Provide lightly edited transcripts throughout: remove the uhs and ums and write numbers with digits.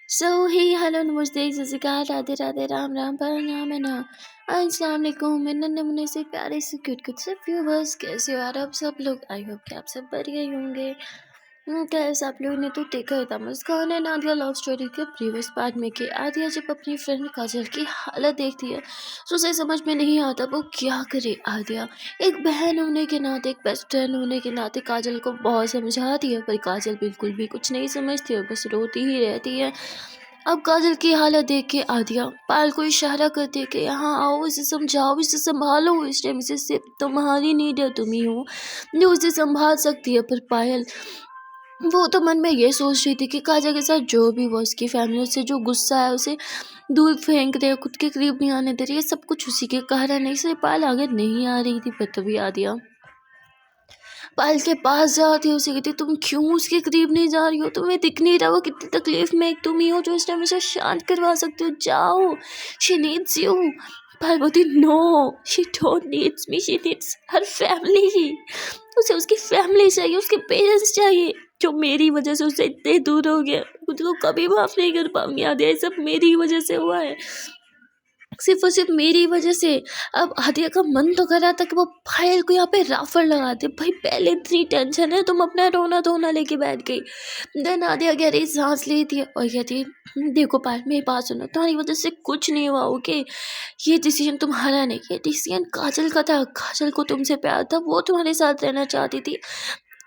सो ही hello नमस्ते सत श्री अकाल राधे राधे राम राम प्रणाम है ना। अस्सलाम वालेकुम मैं नन्हे मुन्ने से प्यारे से क्यूट से व्यूवर्स, कैसे हो यार आप सब लोग। आई होप कि आप सब बढ़िया ही होंगे। कैसे आप लोगों ने तो देखा था मुस्कान है नादिया लव स्टोरी के प्रीवियस पार्ट में कि आदिया जब अपनी फ्रेंड काजल की हालत देखती है तो उसे समझ में नहीं आता वो क्या करे। आदिया एक बहन होने के नाते, एक बेस्ट फ्रेंड होने के नाते काजल को बहुत समझाती है, पर काजल बिल्कुल भी कुछ नहीं समझती है, बस रोती ही रहती है। अब काजल की हालत देख के आदिया पायल को इशारा करती है कि यहाँ आओ, इसे समझाओ, इसे संभालो, इस टाइम इसे सिर्फ तुम्हारी नीड है, तुम ही हो जो उसे संभाल सकती है। पर पायल वो तो मन में ये सोच रही थी कि काजल के साथ जो भी वो उसकी फैमिली से जो गुस्सा है उसे दूर फेंक दे, खुद के करीब नहीं आने दे रही है, सब कुछ उसी के कारण है, इसलिए पायल आगे नहीं आ रही थी। पर तभी आ दिया पायल के पास जाती है, उसे कहती तुम क्यों उसके करीब नहीं जा रही हो, तुम्हें दिख नहीं रहा वो कितनी तकलीफ में, एक तुम ही हो जो इस टाइम उसे शांत करवा सकते हो, जाओ, शी नीड्स यू। पायल बोलती no, she don't needs me, she needs her family. उसे उसकी फैमिली चाहिए, उसके पेरेंट्स चाहिए, जो मेरी वजह से उससे इतने दूर हो गया, खुद को कभी माफ नहीं कर पाऊंगी। आदिया ये सब मेरी वजह से हुआ है, सिर्फ और सिर्फ मेरी वजह से। अब आदिया का मन तो कर रहा था कि वो पायल को यहाँ पे राफड़ लगा दे, भाई पहले इतनी टेंशन है, तुम अपना रोना धोना लेके बैठ गई। देन आदिया गहरी सांस लेती है और कहती है देखो पायल मेरी बात सुनो, तुम्हारी वजह से कुछ नहीं हुआ, ओके। ये डिसीजन तुम्हारा नहीं, ये डिसीजन काजल का था, काजल को तुमसे प्यार था, वो तुम्हारे साथ रहना चाहती थी,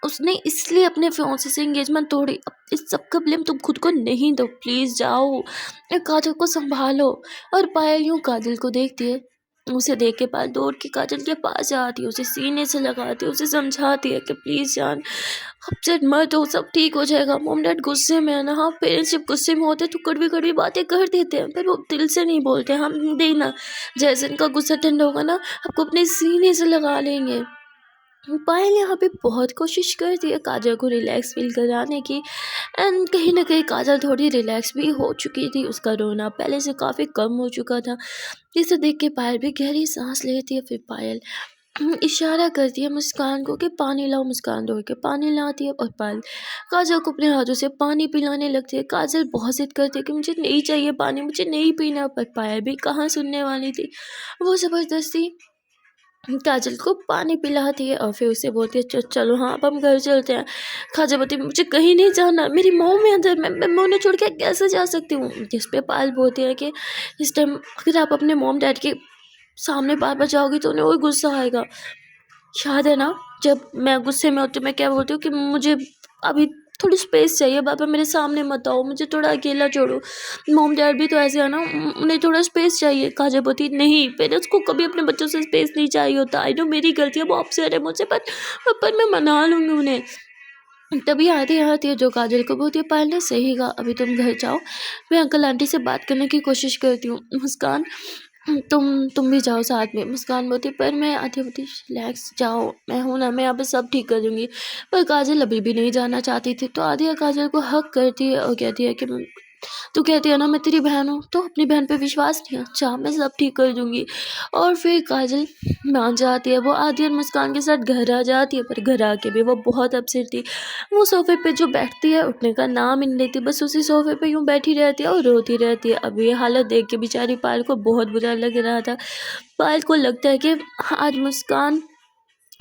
उसने इसलिए अपने फियांसे से एंगेजमेंट तोड़ी। अब इस सब का ब्लेम तुम खुद को नहीं दो, प्लीज़ जाओ, काजल को संभालो। और पायल यूँ काजल को देखती है, उसे देख के पायल दौड़ के काजल के पास जाती है, उसे सीने से लगाती है, उसे समझाती है कि प्लीज़ जान अपसेट मत हो, सब ठीक हो जाएगा। मॉम डैड गुस्से में है ना, हाँ पेरेंट्स जब गुस्से में होते हैं तो कड़वी कड़वी बातें कर देते हैं, पर वो दिल से नहीं बोलते। हम देखना जैसे इनका गुस्सा ठंडा होगा ना, आपको अपने सीने से लगा लेंगे। पायल यहाँ पे बहुत कोशिश करती है काजल को रिलैक्स फील कराने की, एंड कहीं ना कहीं काजल थोड़ी रिलैक्स भी हो चुकी थी, उसका रोना पहले से काफ़ी कम हो चुका था। इसे देख के पायल भी गहरी सांस लेती है। फिर पायल इशारा करती है मुस्कान को कि पानी लाओ, मुस्कान दौड़ के पानी लाती है और पायल काजल को अपने हाथों से पानी पिलाने लगती है। काजल बहुत जिद करती है कि मुझे नहीं चाहिए पानी, मुझे नहीं पीना, पर पायल भी कहाँ सुनने वाली थी, वो ज़बरदस्ती काजल को पानी पिलाती है और फिर उसे बोलती है चलो हाँ अब हम घर चलते हैं। काजल बोलती है मुझे कहीं नहीं जाना, मेरी मॉम है अंदर, मैं उन्हें छोड़ के कैसे जा सकती हूँ। जिस पे पायल बोलती है कि इस टाइम अगर आप अपने मॉम डैड के सामने बार बार जाओगी तो उन्हें और गुस्सा आएगा। याद है ना जब मैं गुस्से में होती हूँ मैं क्या बोलती हूँ कि मुझे अभी थोड़ी स्पेस चाहिए, पापा मेरे सामने मत आओ, मुझे थोड़ा अकेला छोड़ो। मॉम डैड भी तो ऐसे है ना, उन्हें थोड़ा स्पेस चाहिए। काजल बोलती नहीं, पेरेंट्स को कभी अपने बच्चों से स्पेस नहीं चाहिए होता। आई नो मेरी गलती है, वो अपसेट है मुझसे, पर मैं मना लूँगी उन्हें। तभी आती है जो काजल को बोलती है पायल ने सही कहा, अभी तुम घर जाओ, मैं अंकल आंटी से बात करने की कोशिश करती हूँ। मुस्कान तुम भी जाओ साथ में। मुस्कान बोलती पर मैं आती होती रिलैक्स जाओ, मैं हूँ ना, मैं यहाँ पे सब ठीक कर दूँगी। पर काजल अभी भी नहीं जाना चाहती थी, तो आदिया काजल को हक करती है और कहती है कि तू कहती है ना मैं तेरी बहन हूँ, तो अपनी बहन पे विश्वास नहीं है, अच्छा मैं सब ठीक कर दूँगी। और फिर काजल मान जाती है, वो आदिया और मुस्कान के साथ घर आ जाती है, पर घर आके भी वो बहुत अपसेट थी। वो सोफे पे जो बैठती है उठने का नाम ही नहीं लेती, बस उसी सोफे पे यूँ बैठी रहती है और रोती रहती है। अब ये हालत देख के बेचारी पायल को बहुत बुरा लग रहा था। पायल को लगता है कि आज मुस्कान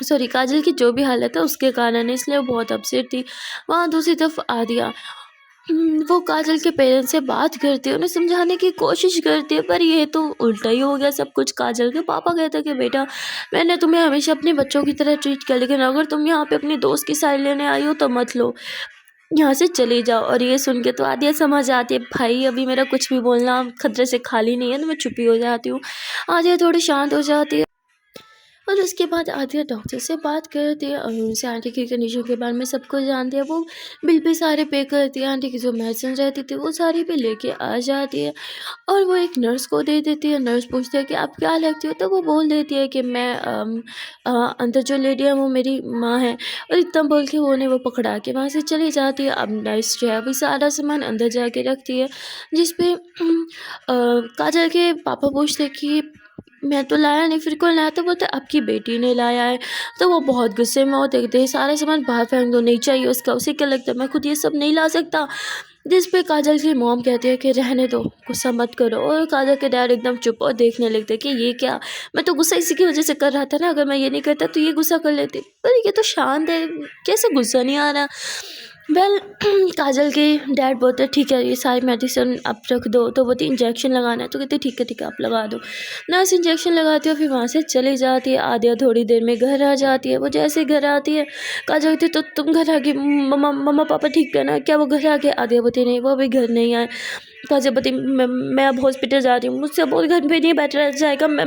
सॉरी काजल की जो भी हालत है उसके कारण है, इसलिए वो बहुत अपसेट थी। वहाँ दूसरी तरफ आदिया वो काजल के पेरेंट्स से बात करती है, उन्हें समझाने की कोशिश करती है, पर ये तो उल्टा ही हो गया सब कुछ। काजल के पापा कहते हैं कि बेटा मैंने तुम्हें हमेशा अपने बच्चों की तरह ट्रीट किया, लेकिन अगर तुम यहाँ पे अपनी दोस्त की साइड लेने आई हो तो मत लो, यहाँ से चली जाओ। और ये सुन के तो आदिया समझ आती है भाई अभी मेरा कुछ भी बोलना खतरे से खाली नहीं है, तो मैं चुप ही हो जाती हूँ। आदिया थोड़ी शांत हो जाती है और उसके बाद आदिया डॉक्टर से बात करती है और उनसे आंटी की कंडीशन के बारे में सब कुछ जानती है। वो बिल भी सारे पे करती है, आंटी की जो मेडिसिन रहती थी वो सारी भी लेके आ जाती है और वो एक नर्स को दे देती है। नर्स पूछती है कि आप क्या लगती हो, तो वो बोल देती है कि मैं अंदर जो लेडी है वो मेरी माँ है, और इतना बोल के वो उन्हें वो पकड़ा के वहाँ से चली जाती है। अब नर्स जो है वो सारा सामान अंदर जाके रखती है, जिसपे काजल के पापा पूछते कि मैं तो लाया नहीं, फिर कौन लाया, तो बोलते आपकी बेटी ने लाया है। तो वो बहुत गुस्से में होते थे, सारा सामान बाहर फेंक दो, नहीं चाहिए उसका, उसे क्या लगता है मैं खुद ये सब नहीं ला सकता। जिस पे काजल की मॉम कहती है कि रहने दो, गुस्सा मत करो, और काजल के डैड एकदम चुप और देखने लगते कि ये क्या, मैं तो गुस्सा इसी की वजह से कर रहा था ना, अगर मैं ये नहीं करता तो ये गुस्सा कर लेती, पर ये तो शांत है, कैसे गुस्सा नहीं आ रहा। वेल काजल के डैड बोलते ठीक है ये सारी मेडिसिन आप रख दो, तो बोलती इंजेक्शन लगाना है, तो कहते ठीक है आप लगा दो। नर्स इंजेक्शन लगाती है, फिर वहाँ से चली जाती है। आदिया थोड़ी देर में घर आ जाती है। वो जैसे घर आती है काजल कहती तो तुम घर आ गई, मम्मा मम्मा पापा ठीक है ना, क्या वो घर आ गए? आदिया बोलती नहीं वो अभी घर नहीं आए। काजल बोलती मैं अब हॉस्पिटल जा रही हूँ, मुझसे बहुत घर पे नहीं बैठा जाएगा, मैं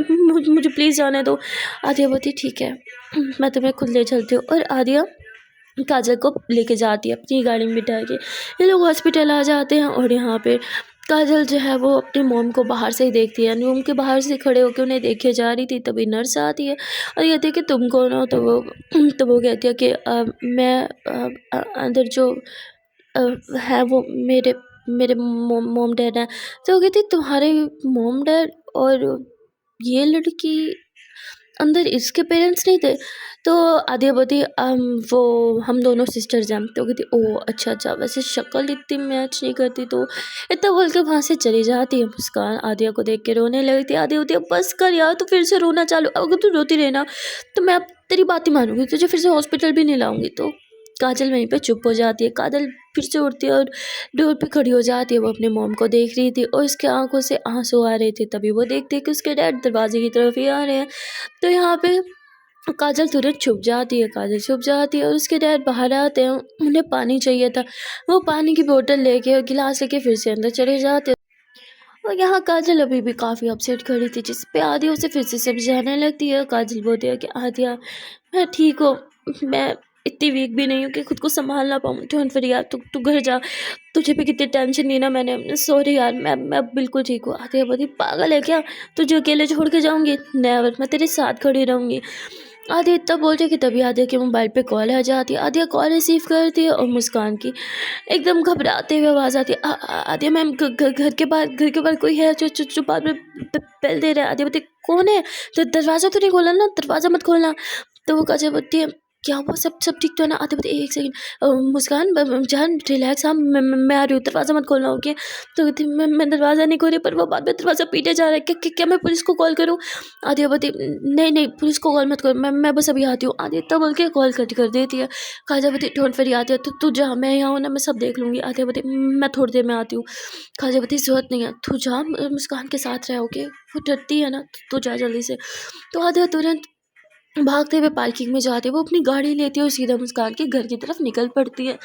मुझे प्लीज़ जाने दो। आदिया बोलती ठीक है मैं तुम्हें खुद ले चलती हूँ, और आदिया काजल को लेके जाती है अपनी गाड़ी में बिठा के। ये लोग हॉस्पिटल आ जाते हैं, और यहाँ पे काजल जो है वो अपनी मॉम को बाहर से ही देखती है, रूम के बाहर से खड़े होकर उन्हें देखे जा रही थी। तभी नर्स आती है और कहती है कि तुम कौन हो? तो वो कहती है कि मैं अंदर जो है वो मेरे मेरे मोम डैड हैं। तो वो कहती तुम्हारे मोम डैड और ये लड़की अंदर इसके पेरेंट्स नहीं थे? तो आदिया बोलती वो हम दोनों सिस्टर्स हैं। तो कहती ओह अच्छा वैसे शक्ल इतनी मैच नहीं करती। तो इतना बोल के वहाँ से चली जाती है। मुस्कान आदिया को देख के रोने लगती है। आदिया होती है बस कर यार, तो फिर से रोना चालू, अगर तू रोती रहना तो मैं अब तेरी बात ही मानूंगी, तुझे फिर से हॉस्पिटल भी नहीं लाऊंगी। तो काजल वहीं पे चुप हो जाती है। काजल फिर से उठती है और डोर पे खड़ी हो जाती है। वो अपने मॉम को देख रही थी और उसके आंखों से आंसू आ रहे थे। तभी वो देखती है कि उसके डैड दरवाजे की तरफ ही आ रहे हैं। तो यहाँ पे काजल तुरंत छुप जाती है। काजल छुप जाती है और उसके डैड बाहर आते हैं। उन्हें पानी चाहिए था। वो पानी की बोतल लेके और गिलास लेके फिर से अंदर चले जाते हैं। और यहाँ काजल अभी भी काफ़ी अपसेट खड़ी थी, जिस पे आदिया उसे फिर से समझाने लगती है। काजल बोलती है कि आदिया मैं ठीक हूँ, मैं इतनी वीक भी नहीं हूँ कि खुद को संभाल ना पाऊँ। डोंट वरी यार, तू घर जा, तुझे भी कितनी टेंशन ली ना मैंने, सॉरी यार, मैं बिल्कुल ठीक हूँ। आदिया बोलती पागल है क्या, तुझे अकेले छोड़ के जाऊँगी? नेवर, मैं तेरे साथ खड़ी रहूँगी। आदिया इतना बोलती है कि तभी आदिया के मोबाइल पे कॉल आ जाती है। आदिया कॉल रिसीव करती है और मुस्कान की एकदम घबराते हुए आवाज़ आती है आदिया मैम, घर के बाहर कोई है जो बार बार बेल दे रहा है। आदिया बोलती कौन है? तो दरवाज़ा तो नहीं खोला ना, दरवाज़ा मत खोलना। तो वो काजल बोलती है क्या हुआ, सब ठीक तो है ना? आदिया बोलती एक सेकंड मुस्कान जान रिलैक्स, हाँ मैं आ रही हूँ, दरवाज़ा मत खोलना ओके। तो कहती मैं दरवाज़ा नहीं खोल रही, पर वो बाद में दरवाज़ा पीटे जा रहा है, क्या मैं पुलिस को कॉल करूँ? आदिया बोलती नहीं पुलिस को कॉल मत करो, मैं बस अभी आती हूँ। आदिया तब बोल के कॉल कट कर देती है। काजल बोलती डोंट वरी आदिया, तू जा, मैं यहाँ हूँ ना, मैं सब देख लूँगी। आदिया बोलती मैं थोड़ी देर में आती हूँ। काजल बोलती ज़रूरत नहीं है, तू जा, मुस्कान के साथ रह ओके, वो डरती है ना, तू जा जल्दी से। तो आदिया तुरंत भागते हुए पार्किंग में जाती है। वो अपनी गाड़ी लेती है और सीधा मुस्कान के घर की तरफ निकल पड़ती है।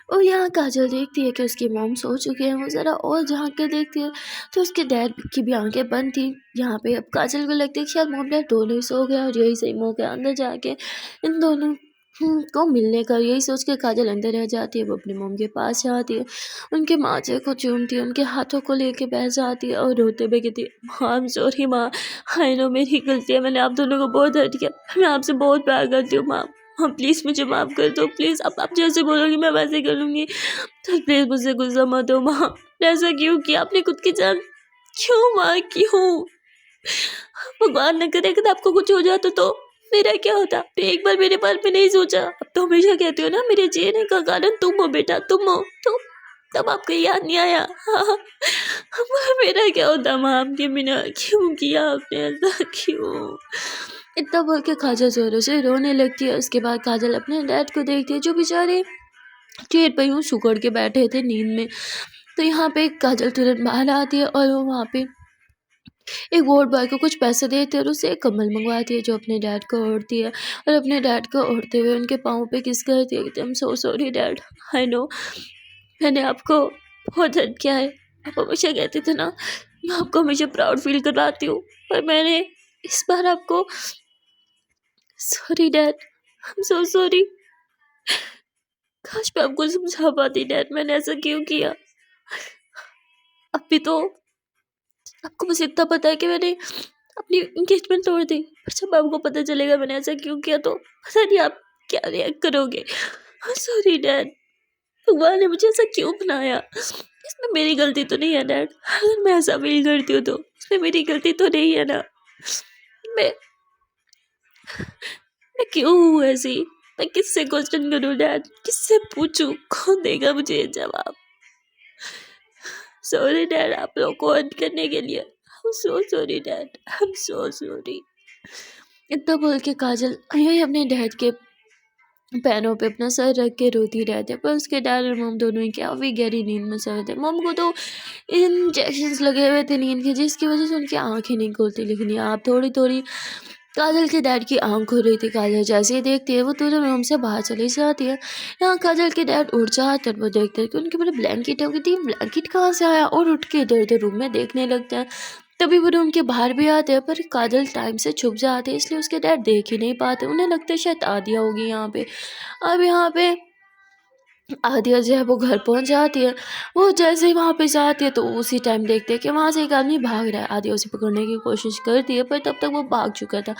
और यहाँ काजल देखती है कि उसकी मॉम सो चुकी है। वो ज़रा और झांक के देखती है तो उसके डैड की भी आंखें बंद थी। यहाँ पे अब काजल को लगती है कि शायद मॉम डैड दोनों ही सो गया, और यही सही मौका है अंदर जाके इन दोनों को मिलने का। यही सोच के काजल अंदर रह जाती है। वो अपनी मॉम के पास जाती है, उनके माथे को चूमती है, उनके हाथों को लेके बैठ जाती है और रोते हुए कहती है माँ आई एम सॉरी माँ, आई नो मेरी गलती है, मैंने आप दोनों को बहुत हर्ट किया, मैं आपसे बहुत प्यार करती हूँ माँ, हाँ प्लीज़ मुझे माफ़ कर दो प्लीज़, अब आप जैसे बोलोगी मैं वैसे कर लूँगी, तो प्लीज़ मुझसे गुस्सा मत हो माँ, ऐसा क्यों किया आपने खुद की जान, क्यों माँ क्यों? भगवान न करे अगर आपको कुछ हो जाता तो मेरा क्या होता? आपने एक बार मेरे बारे में नहीं सोचा। अब तो हमेशा कहती हो ना मेरे जीने का कारण तुम हो बेटा, तुम हो, तो तब आपको याद नहीं आया? हाँ, मेरा क्या होता माँ आपके बिना, क्यों किया आपने ऐसा, क्यों? इतना बोल के काजल जोरों से रोने लगती है। उसके बाद काजल अपने डैड को देखती है जो बेचारे चेयर पर यूँ सुकड़ के बैठे थे नींद में। तो यहाँ पे काजल तुरंत बाहर आती है और वो वहाँ पे एक वार्ड बॉय को कुछ पैसे देती है और उससे एक कम्बल मंगवाती है जो अपने डैड को ओढ़ती है, और अपने डैड को ओढ़ते हुए उनके पाँव पे किस करती है कि I am so sorry dad, I know मैंने आपको बहुत हर्ट किया है। आप हमेशा कहते थे ना मैं आपको हमेशा प्राउड फील करवाती हूँ, पर मैंने इस बार आपको, sorry dad, I am so sorry. काश मैं आपको समझा पाती डैड मैंने ऐसा क्यों किया। अभी तो आपको बस इतना पता है कि मैंने अपनी एंगेजमेंट तोड़ दी, पर जब आपको पता चलेगा मैंने ऐसा क्यों किया तो पता नहीं आप क्या रिएक्ट करोगे। सॉरी डैड, भगवान ने मुझे ऐसा क्यों बनाया, इसमें मेरी गलती तो नहीं है डैड, अगर मैं ऐसा फील करती हूँ तो इसमें मेरी गलती तो नहीं है ना, मैं मैं क्यों हूँ ऐसी, मैं किससे क्वेश्चन करूँ डैड, किससे पूछूँ, कौन देगा मुझे जवाब। सॉरी डैड आप लोग को हर्ट करने के लिए। I am so sorry dad, I am so sorry. इतना बोल के काजल यही अपने डैड के पैरों पे अपना सर रख के रोती रहती है। पर उसके डैड और मॉम दोनों ही क्या भी गहरी नींद में सोए थे। मॉम को तो इंजेक्शंस लगे हुए थे नींद के, जिसकी वजह से उनकी आंखें नहीं खुलती। लेकिन यहाँ थोड़ी थोड़ी काजल के डैड की आंख हो रही थी। काजल जैसे ही देखती है वो तुरंत रूम से बाहर चली जाती है। यहाँ काजल के डैड उठ जाते हैं, वो देखते हैं कि उनके पूरे ब्लैंकेट हो गई थी। ब्लैंकेट कहाँ से आया, और उठ के इधर उधर रूम में देखने लगते हैं। तभी वो रूम के बाहर भी आते हैं, पर काजल टाइम से छुप जाते हैं, इसलिए उसके डैड देख ही नहीं पाते। उन्हें लगता है शायद आदिया होगी यहाँ पे। अब यहाँ पे आदिया जो है वो घर पहुंच जाती है। वो जैसे ही वहाँ पे जाती है तो उसी टाइम देखते हैं कि वहाँ से एक आदमी भाग रहा है। आदिया उसे पकड़ने की कोशिश करती है, पर तब तक वो भाग चुका था।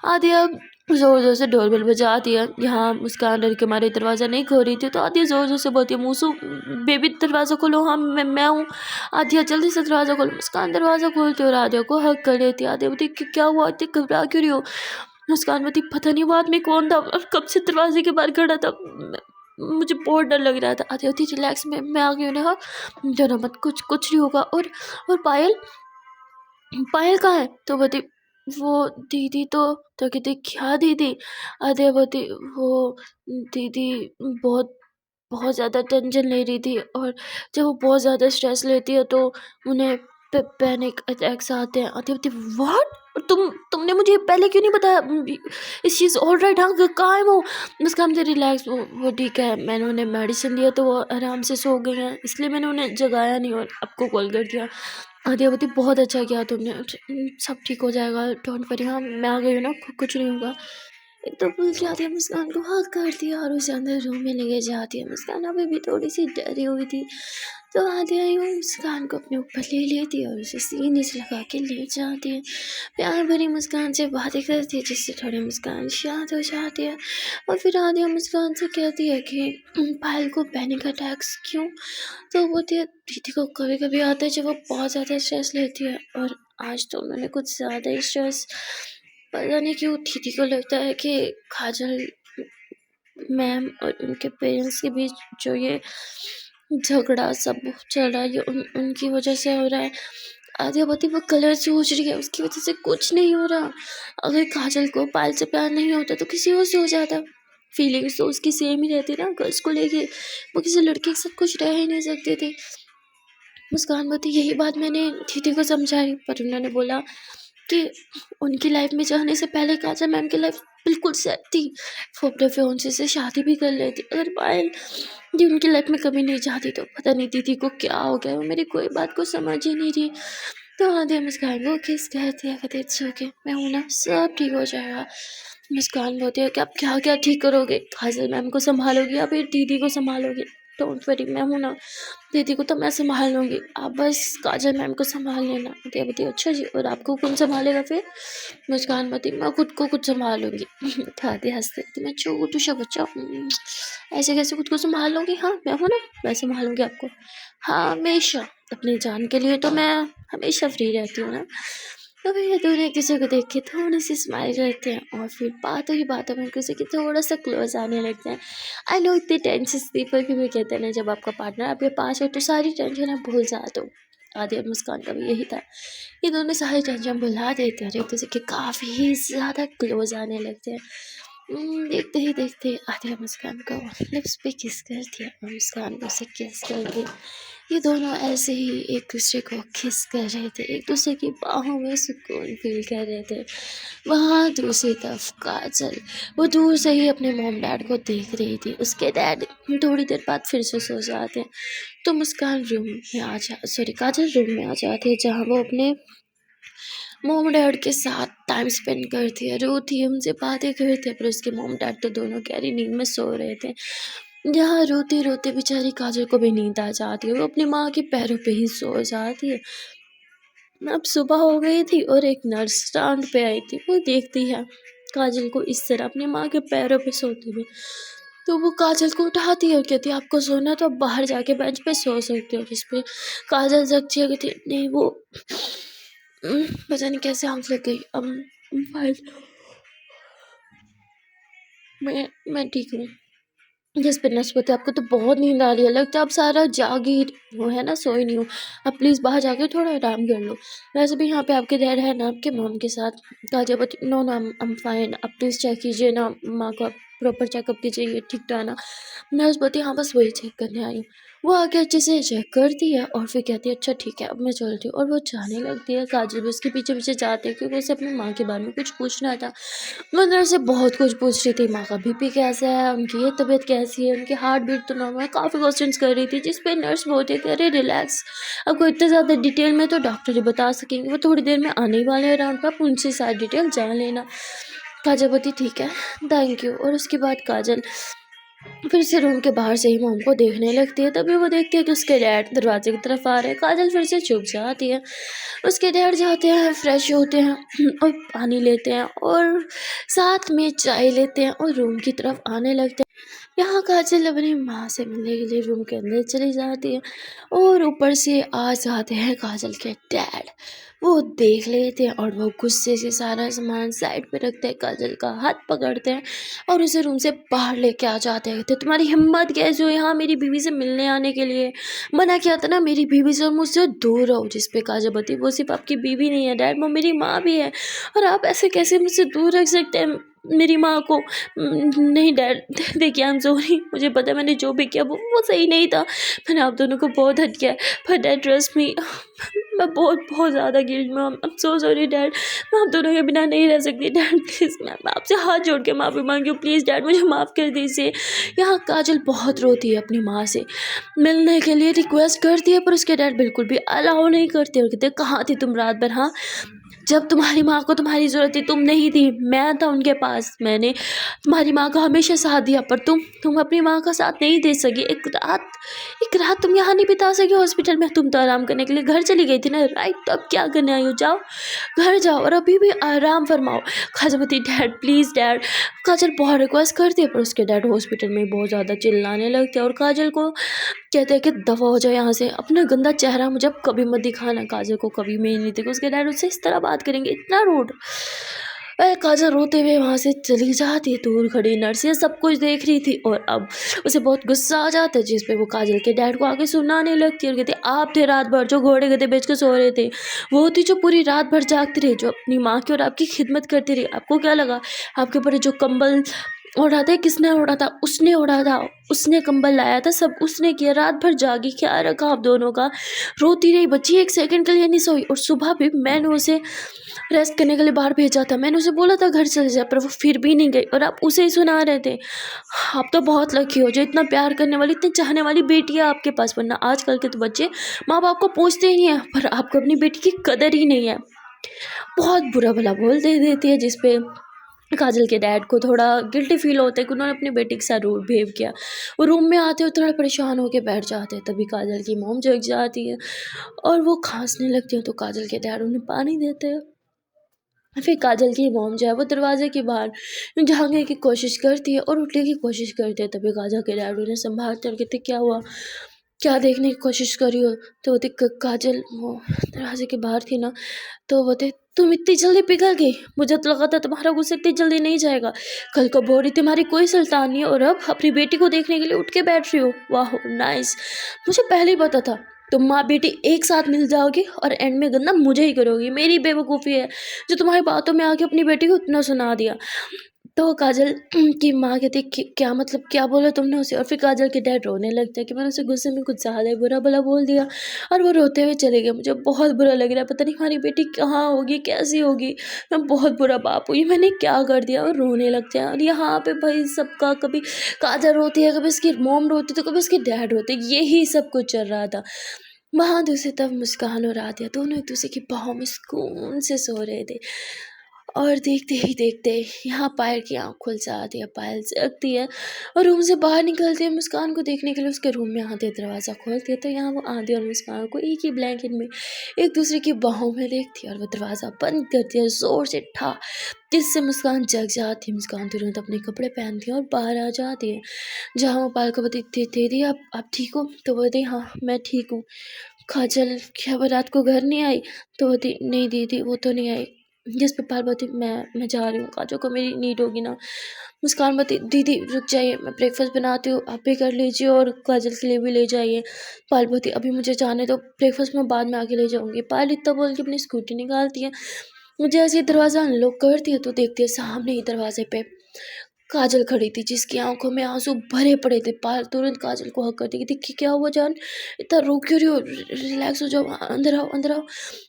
आदिया ज़ोर ज़ोर से डोरबेल बजाती है। यहाँ मुस्कान डर के मारे दरवाज़ा नहीं खोल रही थी, तो आदिया ज़ोर ज़ोर से बोलती है, मूसू बेबी दरवाज़ा खोलो, हाँ मैं हूँ। आदिया जल्दी से दरवाज़ा खोलो। मुस्कान दरवाज़ा खोलती है और आदिया को हक कर लेती है। आदिया बोलती क्या हुआ, इतनी घबरा क्यों रही हो। मुस्कान बोलती पता नहीं वो आदमी कौन था और कब से दरवाजे के बाहर खड़ा था, मुझे बहुत डर लग रहा था। आदित्य होती रिलैक्स में मैं आ गई हूँ ना, डरो मत, कुछ नहीं होगा। और पायल पायल कहाँ है, तो बोलती वो दीदी तो कहती क्या दीदी। आदित्य बोलती वो दीदी बहुत बहुत ज़्यादा टेंशन ले रही थी, और जब वो बहुत ज़्यादा स्ट्रेस लेती है तो उन्हें पैनिक अटैक्स आते हैं। आती होती व्हाट, और तुमने मुझे पहले क्यों नहीं बताया। इस चीज़ ऑल राइट, हाँ कहाँ है वो। उसका मुझे रिलैक्स, वो ठीक है, मैंने उन्हें मेडिसिन दिया तो वो आराम से सो गई हैं, इसलिए मैंने उन्हें जगाया नहीं और आपको कॉल कर दिया। आदित्य बहुत अच्छा किया तुमने, सब ठीक हो जाएगा, डोंट वरी, हाँ मैं आ गई हूँ ना, कुछ नहीं होगा। तो पुलिस जाती है, मुस्कान को हक कर दिया और उसे अंदर रूम में लेके जाती है। मुस्कान अभी भी थोड़ी सी डरी हुई थी, तो आदित्य यूँ मुस्कान को अपने ऊपर ले लेती है और उसे सीने से लगा के ले जाती है। प्यार भरी मुस्कान से बातें करती है, जिससे थोड़ी मुस्कान शांत हो जाती है। और फिर आदित्य मुस्कान से कहती है कि पायल को पैनिक अटैक्स क्यों। तो बोलती है दीदी को कभी कभी आता है जब वो बहुत ज़्यादा स्ट्रेस लेती है, और आज तो मैंने कुछ ज़्यादा ही स्ट्रेस, पता नहीं क्यों दीदी को लगता है कि काजल मैम और उनके पेरेंट्स के बीच जो ये झगड़ा सब चल रहा है, ये उनकी वजह से हो रहा है। आदित्य बोलती वो कलर सोच रही है, उसकी वजह से कुछ नहीं हो रहा। अगर काजल को पायल से प्यार नहीं होता तो किसी और से हो जाता। फीलिंग्स तो उसकी सेम ही रहती ना गर्ल्स को लेके, वो किसी लड़के के साथ कुछ रह ही नहीं सकते थे। मुस्कान बोलती यही बात मैंने दीदी को समझाई, पर उन्होंने बोला कि उनकी लाइफ में जाने से पहले काजल मैम की लाइफ बिल्कुल सेट थी, वो अपने फियांसे से शादी भी कर लेती। अगर पायल जी उनकी लाइफ में कभी नहीं जाती तो पता नहीं दीदी को क्या हो गया, वो मेरी कोई बात को समझ ही नहीं रही। तो आधे मुस्कान वो किस कहती है, कहते इट्स ओके, मैं हूँ ना, सब ठीक हो जाएगा। मुस्कान बोलती है कि आप क्या क्या ठीक करोगे, काजल मैम को संभालोगी या फिर दीदी को संभालोगी। डोंट वरी, मैं हूँ ना, दीदी को तो मैं संभाल लूँगी, आप बस काजल मैम को संभाल लेना। दिया बताइए अच्छा जी, और आपको कौन संभालेगा फिर। मुस्कान बताई मैं खुद को खुद संभाल लूँगी। दादी हंसते थे, मैं छोटू सा बच्चा ऐसे कैसे खुद को संभाल लूँगी, हाँ मैं हूँ ना, मैं संभालूँगी आपको, हाँ हमेशा, अपनी जान के लिए तो मैं हमेशा फ्री रहती हूँ ना। तो फिर ये दोनों एक दूसरे को देख के थोड़ी सी स्माइल करते हैं, और फिर बातों ही बातों में एक दूसरे के थोड़ा सा क्लोज आने लगते हैं। आई नो इतनी टेंशन थी, पर फिर भी कहते हैं ना जब आपका पार्टनर आपके पास हो तो सारी टेंशन आप भूल जाते हो। आदि और मुस्कान का भी यही था, ये दोनों सारी टेंशन भुला देते हैं और एक दूसरे के काफ़ी ज़्यादा क्लोज आने लगते हैं। देखते ही देखते आदित्य मुस्कान को लिप्स पे किस कर दिया और मुस्कान को उसे किस कर दिया। ये दोनों ऐसे ही एक दूसरे को किस कर रहे थे, एक दूसरे की बाहों में सुकून फील कर रहे थे। वहाँ दूसरी तरफ काजल, वो दूर से ही अपने मॉम डैड को देख रही थी। उसके डैड थोड़ी देर बाद फिर से सो जाते हैं, तो मुस्कान रूम में आ जा सॉरी काजल रूम में आ जाती है, जहाँ वो अपने मॉम डैड के साथ टाइम स्पेंड करती है, रोती है, उनसे बातें करती है। पर उसके मॉम डैड तो दोनों गहरी नींद में सो रहे थे। जहाँ रोते रोते बेचारी काजल को भी नींद आ जाती है, वो अपनी माँ के पैरों पे ही सो जाती है। अब सुबह हो गई थी और एक नर्स स्टैंड पे आई थी, वो देखती है काजल को इस तरह अपनी माँ के पैरों पे सोते हुए, तो वो काजल को उठाती है और कहती है आपको सोना तो आप बाहर जाके बेंच पे सो सकते हो। जिस पे काजल जगती है, कहती नहीं वो पता नहीं कैसे आँख लग गई, अब फाइल मैं ठीक हूँ। जिस पे नर्स बोलती है आपको तो बहुत नींद आ रही है, लगता है आप सारा जागी हो, है ना, सोई नहीं हो, आप प्लीज़ बाहर जाके थोड़ा आराम कर लो। वैसे भी यहाँ पे आपके डैड है ना आपके मॉम के साथ। काजल बोलती नो ना, आई एम फाइन, आप प्लीज़ चेक कीजिए ना माँ को, आप प्रॉपर चेकअप कीजिए, ये ठीक तो है ना। नर्स बोलती हाँ बस वही चेक करने आई हूँ। वो आके अच्छे से चेक करती है और फिर कहती है अच्छा ठीक है अब मैं चलती हूँ, और वो जाने लगती है। काजल भी उसके पीछे पीछे जाते हैं क्योंकि उसे अपनी माँ के बारे में कुछ पूछना था। वो अंदर से बहुत कुछ पूछ रही थी, माँ का बीपी कैसा है, उनकी ये तबीयत कैसी है, उनकी हार्ट बीट तो नॉर्मल है, काफ़ी क्वेश्चंस कर रही थी, जिस पे नर्स बोलती थी अरे रिलैक्स, आपको इतने ज़्यादा डिटेल में तो डॉक्टर ही बता सकेंगे, वो थोड़ी देर में आने ही वाले हैं राउंड पर, आप उनसे सारी डिटेल जान लेना। काजल बोलती ठीक है, थैंक यू। और उसके बाद काजल फिर से रूम के बाहर से ही मॉम को देखने लगती है। तभी वो देखती है कि उसके डैड दरवाजे की तरफ आ रहे हैं। काजल फिर से चुप जाती है। उसके डैड जाते हैं, फ्रेश होते हैं और पानी लेते हैं और साथ में चाय लेते हैं और रूम की तरफ आने लगते हैं। यहाँ काजल अपनी माँ से मिलने के लिए रूम के अंदर चली जाती है और ऊपर से आ जाते हैं काजल के डैड। वो देख लेते हैं और वो गुस्से से सारा सामान साइड पे रखते हैं, काजल का हाथ पकड़ते हैं और उसे रूम से बाहर लेके आ जाते हैं। तो तुम्हारी हिम्मत कैसे हुई यहाँ मेरी बीवी से मिलने आने के लिए, मना किया था ना मेरी बीवी से और मुझसे दूर रहो। जिस पे काजल बती वो सिर्फ आपकी बीवी नहीं है डैड, वो मेरी माँ भी है, और आप ऐसे कैसे मुझसे दूर रख सकते हैं मेरी माँ को। नहीं डैड देखिए आई एम सॉरी, मुझे पता है मैंने जो भी किया वो सही नहीं था, मैंने आप दोनों को बहुत हर्ट किया, पर डैड ट्रस्ट मी मैं बहुत बहुत ज़्यादा गिल्ट में, I am so sorry dad, मैं आप दोनों के बिना नहीं रह सकती डैड, प्लीज़ मैं आपसे हाथ जोड़ के माफ़ी मांगी हूँ, प्लीज़ डैड मुझे माफ़ कर दीजिए। यहाँ काजल बहुत रोती है, अपनी माँ से मिलने के लिए रिक्वेस्ट करती है, पर उसके डैड बिल्कुल भी अलाउ नहीं करते और कहते कहाँ थी तुम रात भर, हाँ जब तुम्हारी माँ को तुम्हारी ज़रूरत थी तुम नहीं थी, मैं था उनके पास, मैंने तुम्हारी माँ का हमेशा साथ दिया, पर तुम अपनी माँ का साथ नहीं दे सकी। एक रात तुम यहाँ नहीं बिता सकी हॉस्पिटल में, तुम तो आराम करने के लिए घर चली गई थी ना, राइट, तो अब क्या करने आई हो, जाओ घर जाओ और अभी भी आराम फरमाओ। काजल बोलती डैड प्लीज़ डैड, काजल बहुत रिक्वेस्ट करती है, पर उसके डैड हॉस्पिटल में बहुत ज़्यादा चिल्लाने लगते हैं और काजल को कहते हैं कि दफ़ा हो जाए यहाँ से, अपना गंदा चेहरा मुझे अब कभी मत दिखाना। काजल को कभी मैं नहीं देखा उसके डैड उससे इस तरह बात करेंगे, इतना रूड। काजल रोते हुए वहाँ से चली जाती है। दूर खड़ी नर्स ये सब कुछ देख रही थी और अब उसे बहुत गुस्सा आ जाता है, जिस पे वो काजल के डैड को आके सुनाने लगती है और कहती है आप थे रात भर जो घोड़े गधे बेच के सो रहे थे, वो थी जो पूरी रात भर जागती रही, जो अपनी माँ की और आपकी खिदमत करती रही। आपको क्या लगा आपके ऊपर जो कंबल ओढ़ा था किसने ओढ़ा था, उसने ओढ़ा था, उसने कंबल लाया था, सब उसने किया, रात भर जागी, क्या रखा आप दोनों का। रोती रही बच्ची, एक सेकंड के लिए नहीं सोई, और सुबह भी मैंने उसे रेस्ट करने के लिए बाहर भेजा था, मैंने उसे बोला था घर चले जा, पर वो फिर भी नहीं गई और आप उसे ही सुना रहे थे। आप तो बहुत लकी हो जो इतना प्यार करने वाली, इतनी चाहने वाली बेटी है आपके पास, वरना आजकल के तो बच्चे माँ बाप को पूछते ही नहीं है, पर आपको अपनी बेटी की कदर ही नहीं है। बहुत बुरा भला बोल दे देती है, जिस पे काजल के डैड को थोड़ा गिल्टी फील होता है कि उन्होंने अपनी बेटी के साथ रूड बिहेव किया। वो रूम में आते हुए थोड़ा परेशान होकर बैठ जाते हैं, तभी काजल की मॉम जग जाती है और वो खांसने लगती है, तो काजल के डैड उन्हें पानी देते हैं। फिर काजल की मॉम जो है वो दरवाजे के बाहर झांकने की कोशिश करती है और उठने की कोशिश करती है, तभी काजल के डैड उन्हें संभालते हैं और कहते क्या हुआ, क्या देखने की कोशिश करी हो। तो बोलते काजल वो दरवाजे के बाहर थी ना, तो बोलते तुम इतनी जल्दी पिघल गई, मुझे तो लगा था तुम्हारा गुस्सा इतनी जल्दी नहीं जाएगा, कल को बोल रही तुम्हारी कोई सुल्तान नहीं है और अब अपनी बेटी को देखने के लिए उठ के बैठ रही हो, वाह नाइस, मुझे पहले ही पता था तुम माँ बेटी एक साथ मिल जाओगी और एंड में गंदा मुझे ही करोगी, मेरी बेवकूफ़ी है जो तुम्हारी बातों में आके अपनी बेटी को इतना सुना दिया। तो काजल की माँ कहती क्या मतलब क्या बोला तुमने उसे, और फिर काजल के डैड रोने लगता है कि मैंने उसे गुस्से में कुछ ज़्यादा ही बुरा भला बोल दिया और वो रोते हुए चले गए। मुझे बहुत बुरा लग रहा है, पता नहीं हमारी बेटी कहाँ होगी, कैसी होगी, मैं बहुत बुरा बाप हूँ, ये मैंने क्या कर दिया, और रोने लगते हैं। और यहाँ पे भाई सबका, कभी काजल रोती है, कभी इसकी मोम रोती, तो कभी इसके डैड रोते, यही सब कुछ चल रहा था। वहाँ दूसरी तरफ मुस्कान और आदिया दोनों एक दूसरे की बाहों में सुकून से सो रहे थे, और देखते ही देखते यहाँ पायल की आँख खुल जाती है, पायल जगती है और रूम से बाहर निकलती है मुस्कान को देखने के लिए। उसके रूम में आते दरवाज़ा खोलती है तो यहाँ वो आदि और मुस्कान को एक ही ब्लैंकेट में एक दूसरे की बाहों में देखती है और वो दरवाज़ा बंद करती है ज़ोर से ठा, जिससे मुस्कान जग जाती है। मुस्कान तुरंत अपने कपड़े पहनती है और बाहर आ जाती है। जहाँ वो पायल को बताती दीदी आप ठीक हो, तो बोलती हाँ मैं ठीक हूँ। काजल क्या वो रात को घर नहीं आई, तो बोलती नहीं दीदी वो तो नहीं आई। जिस पे पायल बोलती मैं जा रही हूँ, काजल को मेरी नीड होगी ना। मुस्कान बोलती, दीदी रुक जाइए, मैं ब्रेकफास्ट बनाती हूँ, आप भी कर लीजिए और काजल के लिए भी ले जाइए। पायल बोलती, अभी मुझे जाने दो, ब्रेकफास्ट मैं बाद में आके ले जाऊँगी। पायल इतना बोल के अपनी स्कूटी निकालती है। मुझे ऐसे ही दरवाज़ा अनलॉक करती है तो देखती है सामने ही दरवाजे पे काजल खड़ी थी, जिसकी आंखों में आंसू भरे पड़े थे। पायल तुरंत काजल को हक करती, कहती कि क्या हुआ जान, इतना रो क्यों रही हो, रिलैक्स हो जाओ, अंदर आओ अंदर आओ।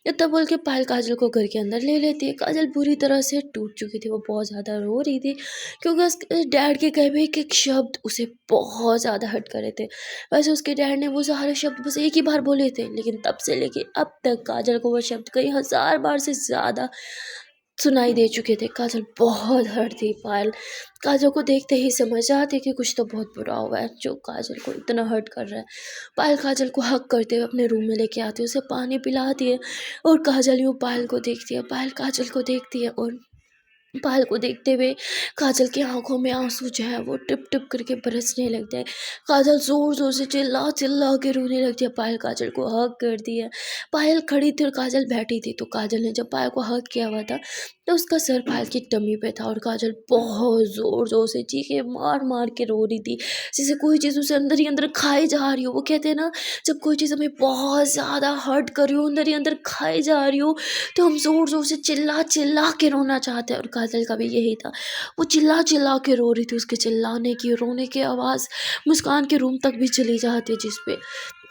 इतना बोल के पायल काजल को घर के अंदर ले लेती है। काजल बुरी तरह से टूट चुकी थी, वो बहुत ज़्यादा रो रही थी, क्योंकि उसके डैड के कहे हुए एक शब्द उसे बहुत ज़्यादा हर्ट करे थे। वैसे उसके डैड ने वो सारे शब्द बस एक ही बार बोले थे, लेकिन तब से लेके अब तक काजल को वो शब्द कई हज़ार बार से ज़्यादा सुनाई दे चुके थे। काजल बहुत हर्ट थी। पायल काजल को देखते ही समझ जाती कि कुछ तो बहुत बुरा हुआ है जो काजल को इतना हर्ट कर रहा है। पायल काजल को हक करते हुए अपने रूम में लेके आती है, उसे पानी पिलाती है और काजल यूँ पायल को देखती है। पायल काजल को देखती है और पायल को देखते हुए काजल की आंखों में आंसू जो है वो टिप टिप करके बरसने लगते हैं। काजल जोर जोर से चिल्ला चिल्ला के रोने लगती है। पायल काजल को हक करती है। पायल खड़ी थी और काजल बैठी थी, तो काजल ने जब पायल को हक किया हुआ था तो उसका सर पायल की टमी पे था और काजल बहुत जोर जोर से चीखे मार मार के रो रही थी, जैसे कोई चीज़ उसे अंदर ही अंदर खाई जा रही हो। वो कहते हैं ना, जब कोई चीज़ हमें बहुत ज़्यादा हर्ट कर रही हो, अंदर ही अंदर खाई जा रही हो, तो हम ज़ोर ज़ोर से चिल्ला चिल्ला के रोना चाहते हैं। और काजल का भी यही था, वो चिल्ला चिल्ला के रो रही थी। उसके चिल्लाने की, रोने की आवाज़ मुस्कान के रूम तक भी चली जाती है, जिस पे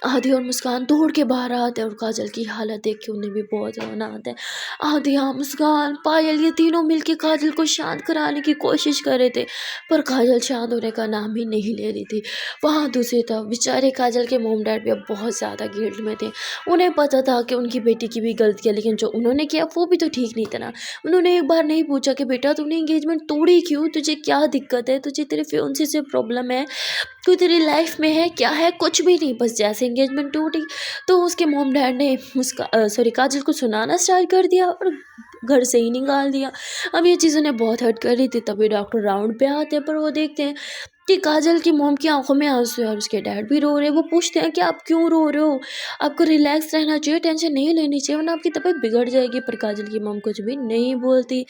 आदि और मुस्कान दौड़ के बाहर आते हैं और काजल की हालत देख के उन्हें भी बहुत रोना आता है। आदिया, मुस्कान, पायल, ये तीनों मिलके काजल को शांत कराने की कोशिश कर रहे थे, पर काजल शांत होने का नाम ही नहीं ले रही थी। वहाँ दूसरी तरफ बेचारे काजल के मोम डैड भी अब बहुत ज़्यादा गिल्ट में थे। उन्हें पता था कि उनकी बेटी की भी गलती है, लेकिन जो उन्होंने किया वो भी तो ठीक नहीं था ना। उन्होंने एक बार नहीं पूछा कि बेटा तूने एंगेजमेंट तोड़ी क्यों, तुझे क्या दिक्कत है, तुझे तेरे फियांसे से प्रॉब्लम है, कोई तेरी लाइफ में है, क्या है, कुछ भी नहीं। बस जैसे एंगेजमेंट टूटी तो उसके मोम डैड ने काजल को सुनाना स्टार्ट कर दिया और घर से ही निकाल दिया। अब ये चीज़ उन्हें बहुत हर्ट कर रही थी। तभी डॉक्टर राउंड पे आते हैं, पर वो देखते हैं कि काजल की मोम की आंखों में आंसू है और उसके डैड भी रो रहे हैं। वो पूछते हैं कि आप क्यों रो रहे हो, आपको रिलैक्स रहना चाहिए, टेंशन नहीं लेनी चाहिए, वरना आपकी तबीयत बिगड़ जाएगी। पर काजल की मोम कुछ भी नहीं बोलती।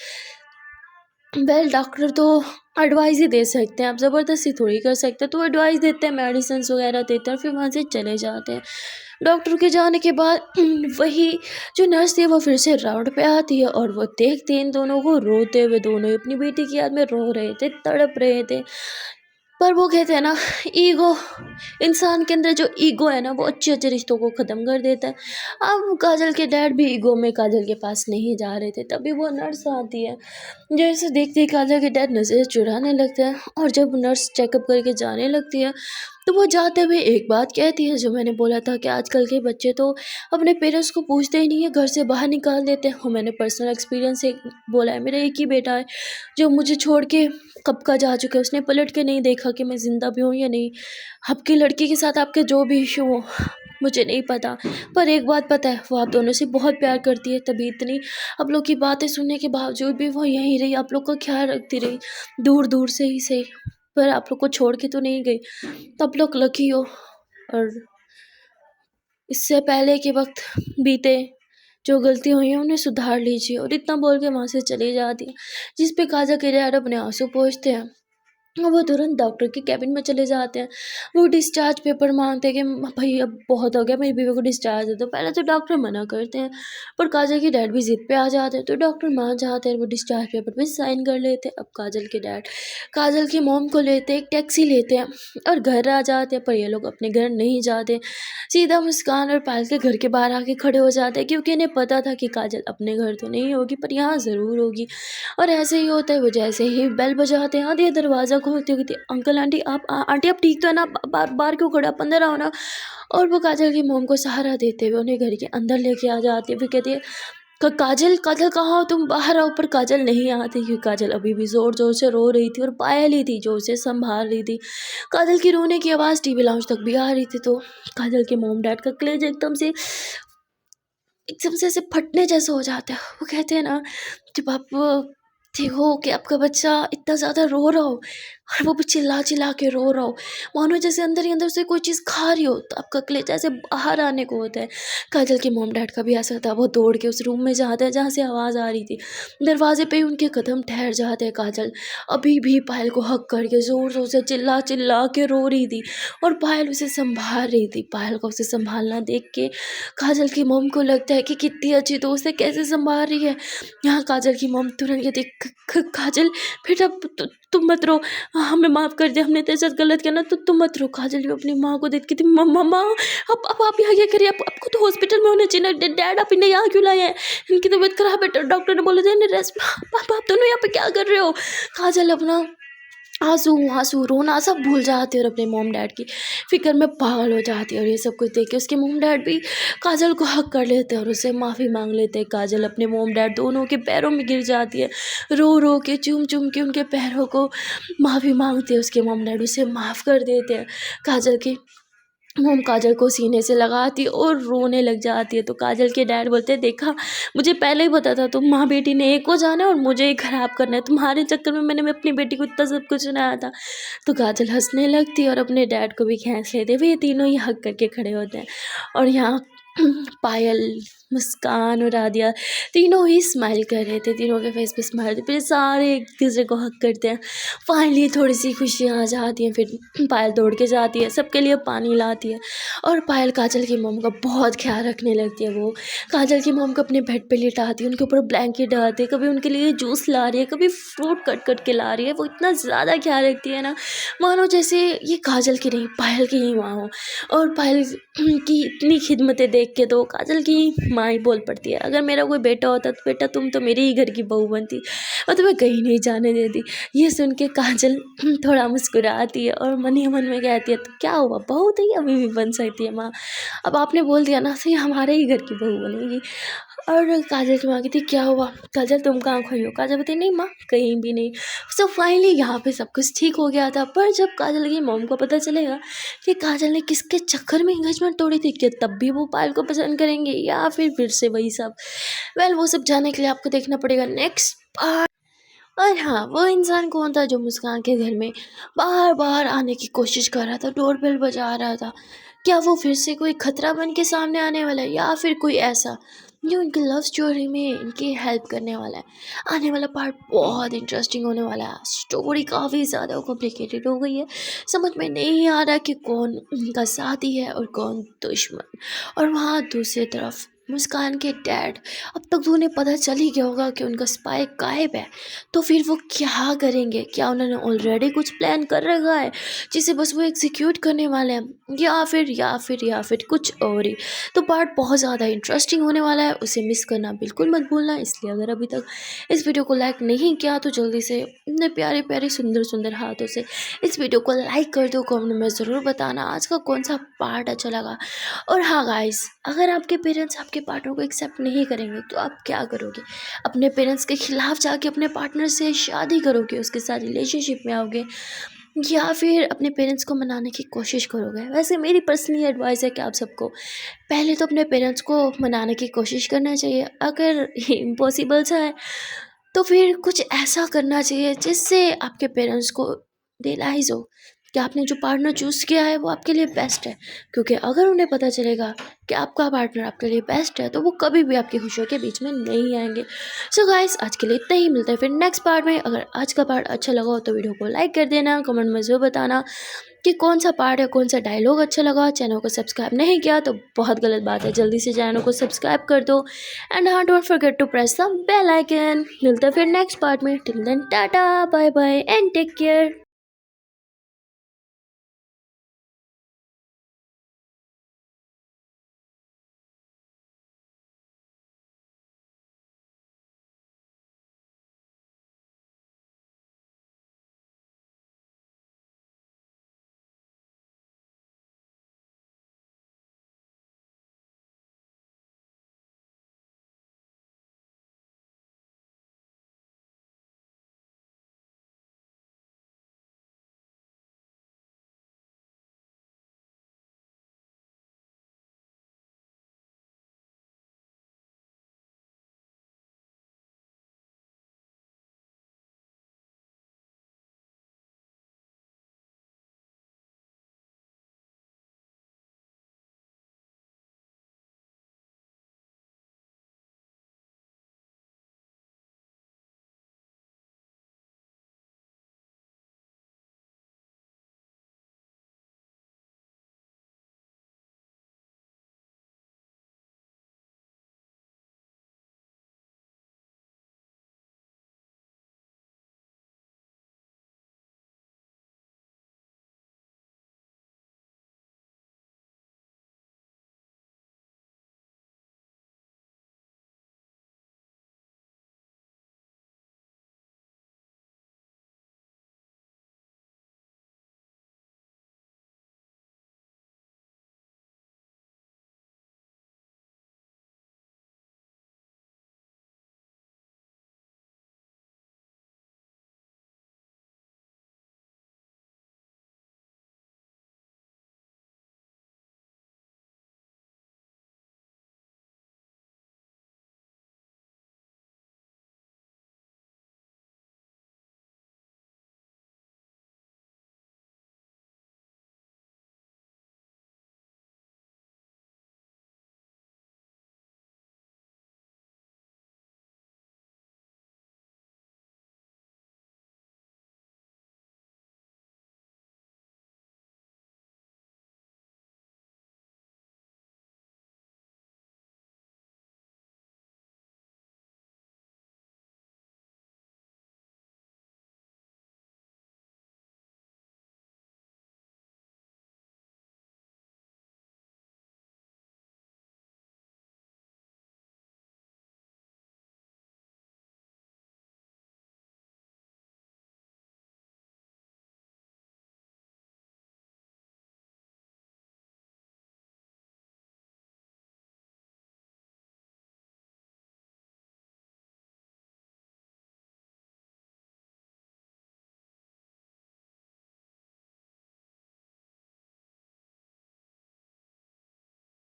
डॉक्टर तो एडवाइस ही दे सकते हैं, आप ज़बरदस्ती थोड़ी कर सकते हैं। तो एडवाइस देते हैं, मेडिसिन वगैरह देते हैं और फिर वहाँ से चले जाते हैं। डॉक्टर के जाने के बाद वही जो नर्स थी वो फिर से राउंड पे आती है और वो देखते हैं इन दोनों को रोते हुए। दोनों अपनी बेटी की याद में रो रहे थे, तड़प रहे थे। पर वो कहते हैं ना, ईगो, इंसान के अंदर जो ईगो है ना, वो अच्छे अच्छे रिश्तों को ख़त्म कर देता है। अब काजल के डैड भी ईगो में काजल के पास नहीं जा रहे थे, तभी वो नर्स आती है। जैसे देखते ही काजल के डैड नज़र चुराने लगते हैं और जब नर्स चेकअप करके जाने लगती है तो वो जाते हुए एक बात कहती है, जो मैंने बोला था कि आजकल के बच्चे तो अपने पेरेंट्स को पूछते ही नहीं है, घर से बाहर निकाल देते हैं। और मैंने पर्सनल एक्सपीरियंस से बोला है, मेरा एक ही बेटा है जो मुझे छोड़ के कब का जा चुका है, उसने पलट के नहीं देखा कि मैं ज़िंदा भी हूँ या नहीं। आपकी लड़की के साथ आपके जो भी इशू हो मुझे नहीं पता, पर एक बात पता है, वो आप दोनों से बहुत प्यार करती है, तभी इतनी आप लोग की बातें सुनने के बावजूद भी वो यहीं रही, आप लोग का ख्याल रखती रही, दूर दूर से ही सही, पर आप लोग को छोड़ के तो नहीं गई। तो आप लोग लकी हो और इससे पहले के वक्त बीते, जो गलती हुई है उन्हें सुधार लीजिए। और इतना बोल के वहाँ से चली जाती है, जिस पे काजल के डैड अपने आंसू पोंछते हैं। वो तुरंत डॉक्टर के केबिन में चले जाते हैं। वो डिस्चार्ज पेपर मांगते हैं कि भाई अब बहुत हो गया, मेरी बीवी को डिस्चार्ज दे दो। पहले तो डॉक्टर मना करते हैं, पर काजल के डैड भी ज़िद पे आ जाते हैं, तो डॉक्टर मान जाते हैं। वो डिस्चार्ज पेपर पे साइन कर लेते हैं। अब काजल के डैड काजल की मोम को लेते एक टैक्सी लेते हैं और घर आ जाते हैं, पर ये लोग अपने घर नहीं जाते, सीधा मुस्कान और पायल के घर के बाहर आके खड़े हो जाते हैं, क्योंकि इन्हें पता था कि काजल अपने घर तो नहीं होगी, पर यहाँ ज़रूर होगी। और ऐसे ही होता है, वो जैसे ही बेल बजाते हैं, आधी दरवाज़ा खोलती होती, अंकल आंटी आप आंटी आप ठीक तो है ना, बार बार क्यों खड़े, आप अंदर आओ ना। और वो काजल की मोम को सहारा देते हुए उन्हें घर के अंदर लेके आ जाती है। फिर कहती है, काजल काजल कहाँ हो तुम, बाहर आओ। पर काजल नहीं आती, क्योंकि काजल अभी भी ज़ोर ज़ोर से रो रही थी और पायल ही थी जो उसे संभाल रही थी। काजल की रोने की आवाज़ टीवी लाउंज तक भी आ रही थी, तो काजल के मोम डैड का कलेजा एकदम से ऐसे फटने जैसा हो जाता है। वो कहते हैं ना, जब आप देखो कि आपका बच्चा इतना ज़्यादा रो रहा हो और वो भी चिल्ला चिल्ला के रो रहा हो, मानो जैसे अंदर ही अंदर से कोई चीज़ खा रही हो, तो आपका कलेजा ऐसे बाहर आने को होता है। काजल के मॉम डैड का भी ऐसा था, वो दौड़ के उस रूम में जाते हैं जहाँ से आवाज़ आ रही थी। दरवाजे पे ही उनके कदम ठहर जाते हैं। काजल अभी भी पायल को हक करके ज़ोर ज़ोर से चिल्ला चिल्ला के रो रही थी और पायल उसे संभाल रही थी। पायल को उसे संभालना देख के काजल की मॉम को लगता है कि कितनी अच्छी दोस्त है, कैसे संभाल रही है। यहाँ काजल की मॉम तुरंत कहती, काजल बेटा तुम मत रो, हमें माफ़ कर दे, हमने तेरे साथ गलत किया ना, तो तुम मत रो। काजल भी अपनी माँ को देखती थी, मम्मा अब आप यहाँ क्या करिए, आपको तो हॉस्पिटल में होना चाहिए ना, डैड आप इन्हें यहाँ क्यों लाए हैं, इनकी तबीयत खराब है, डॉक्टर ने बोला था इन्हें रेस्ट। पापा आप दोनों यहाँ पे क्या कर रहे हो। काजल अपना आंसू आंसू रोना सब भूल जाती है और अपने मॉम डैड की फिक्र में पागल हो जाती है। और ये सब कुछ देख के उसके मॉम डैड भी काजल को हक कर लेते हैं और उससे माफ़ी मांग लेते हैं। काजल अपने मॉम डैड दोनों के पैरों में गिर जाती है, रो रो के चूम चूम के उनके पैरों को माफ़ी मांगती है। उसके मॉम डैड उसे माफ़ कर देते हैं। काजल की मॉम काजल को सीने से लगाती है और रोने लग जाती है। तो काजल के डैड बोलते हैं, देखा मुझे पहले ही पता था तुम माँ बेटी ने एक हो जाना और मुझे ही ख़राब करना है, तुम्हारे चक्कर में मैंने अपनी बेटी को इतना सब कुछ सुनाया था। तो काजल हंसने लगती है और अपने डैड को भी खींच लेते हैं। ये तीनों ही हक करके खड़े होते हैं और यहाँ पायल, मुस्कान और आदिया तीनों ही स्माइल कर रहे थे, तीनों के फेस पे स्माइल थी। फिर सारे एक दूसरे को हक करते हैं। फाइनली थोड़ी सी खुशियाँ आ जाती हैं। फिर पायल दौड़ के जाती है, सबके लिए पानी लाती है और पायल काजल की मॉम का बहुत ख्याल रखने लगती है। वो काजल की मॉम को अपने बेड पे लिटाती है, उनके ऊपर ब्लैंकेट डालती है, कभी उनके लिए जूस ला रही है, कभी फ्रूट कट कट के ला रही है। वो इतना ज़्यादा ख्याल रखती है ना, मानो जैसे ये काजल की नहीं पायल की ही माँ हो। और पायल की इतनी खिदमतें देख के तो काजल की माँ ही बोल पड़ती है, अगर मेरा कोई बेटा होता तो बेटा तुम तो मेरे ही घर की बहू बनती और तुम्हें कहीं नहीं जाने देती। ये सुन के काजल थोड़ा मुस्कुराती है और मन ही मन में कहती है, तो क्या हुआ, बहू तो ये अभी भी बन सकती है माँ, अब आपने बोल दिया ना, तो ये हमारे ही घर की बहू बनेगी। और काजल की माँ कहती, क्या हुआ काजल, तुम कहाँ खोई हो। काजल कहती, नहीं माँ कहीं भी नहीं। सो फाइनली यहाँ पे सब कुछ ठीक हो गया था। पर जब काजल की मॉम को पता चलेगा कि काजल ने किसके चक्कर में एंगेजमेंट तोड़ी थी, कि तब भी वो पायल को पसंद करेंगे या फिर से वही सब, वेल वो सब जानने के लिए आपको देखना पड़ेगा नेक्स्ट पार्ट। और हाँ, वो इंसान कौन था जो मुस्कान के घर में बार बार आने की कोशिश कर रहा था, डोरबेल बजा रहा था। क्या वो फिर से कोई खतरा बन के सामने आने वाला है या फिर कोई ऐसा जो इनकी लव स्टोरी में इनकी हेल्प करने वाला है। आने वाला पार्ट बहुत इंटरेस्टिंग होने वाला है। स्टोरी काफ़ी ज़्यादा कॉम्प्लिकेटेड हो गई है, समझ में नहीं आ रहा कि कौन उनका साथी है और कौन दुश्मन। और वहाँ दूसरी तरफ मुस्कान के डैड, अब तक तो उन्हें पता चल ही गया होगा कि उनका स्पाई गायब है, तो फिर वो क्या करेंगे। क्या उन्होंने ऑलरेडी कुछ प्लान कर रखा है जिसे बस वो एग्जीक्यूट करने वाले हैं, या फिर कुछ और ही। तो पार्ट बहुत ज़्यादा इंटरेस्टिंग होने वाला है, उसे मिस करना बिल्कुल मत भूलना। इसलिए अगर अभी तक इस वीडियो को लाइक नहीं किया तो जल्दी से अपने प्यारे प्यारे सुंदर सुंदर हाथों से इस वीडियो को लाइक कर दो। कमेंट में ज़रूर बताना आज का कौन सा पार्ट अच्छा लगा। और हाँ गाइस, अगर आपके पेरेंट्स आपके पार्टनर को एक्सेप्ट नहीं करेंगे तो आप क्या करोगे। अपने पेरेंट्स के खिलाफ जाके अपने पार्टनर से शादी करोगे, उसके साथ रिलेशनशिप में आओगे, या फिर अपने पेरेंट्स को मनाने की कोशिश करोगे। वैसे मेरी पर्सनली एडवाइस है कि आप सबको पहले तो अपने पेरेंट्स को मनाने की कोशिश करना चाहिए। अगर इम्पॉसिबल सा है तो फिर कुछ ऐसा करना चाहिए जिससे आपके पेरेंट्स को रियलाइज़ हो कि आपने जो पार्टनर चूज़ किया है वो आपके लिए बेस्ट है। क्योंकि अगर उन्हें पता चलेगा कि आपका पार्टनर आपके लिए बेस्ट है तो वो कभी भी आपकी खुशियों के बीच में नहीं आएंगे। सो गाइस, आज के लिए इतना ही, मिलते हैं फिर नेक्स्ट पार्ट में। अगर आज का पार्ट अच्छा लगा हो तो वीडियो को लाइक कर देना, कमेंट में ज़रूर बताना कि कौन सा पार्ट है, कौन सा डायलॉग अच्छा लगा। चैनल को सब्सक्राइब नहीं किया तो बहुत गलत बात है, जल्दी से चैनल को सब्सक्राइब कर दो। एंड हाँ, don't forget to press the bell icon. मिलते हैं फिर नेक्स्ट पार्ट में। Till then tata bye bye and take care.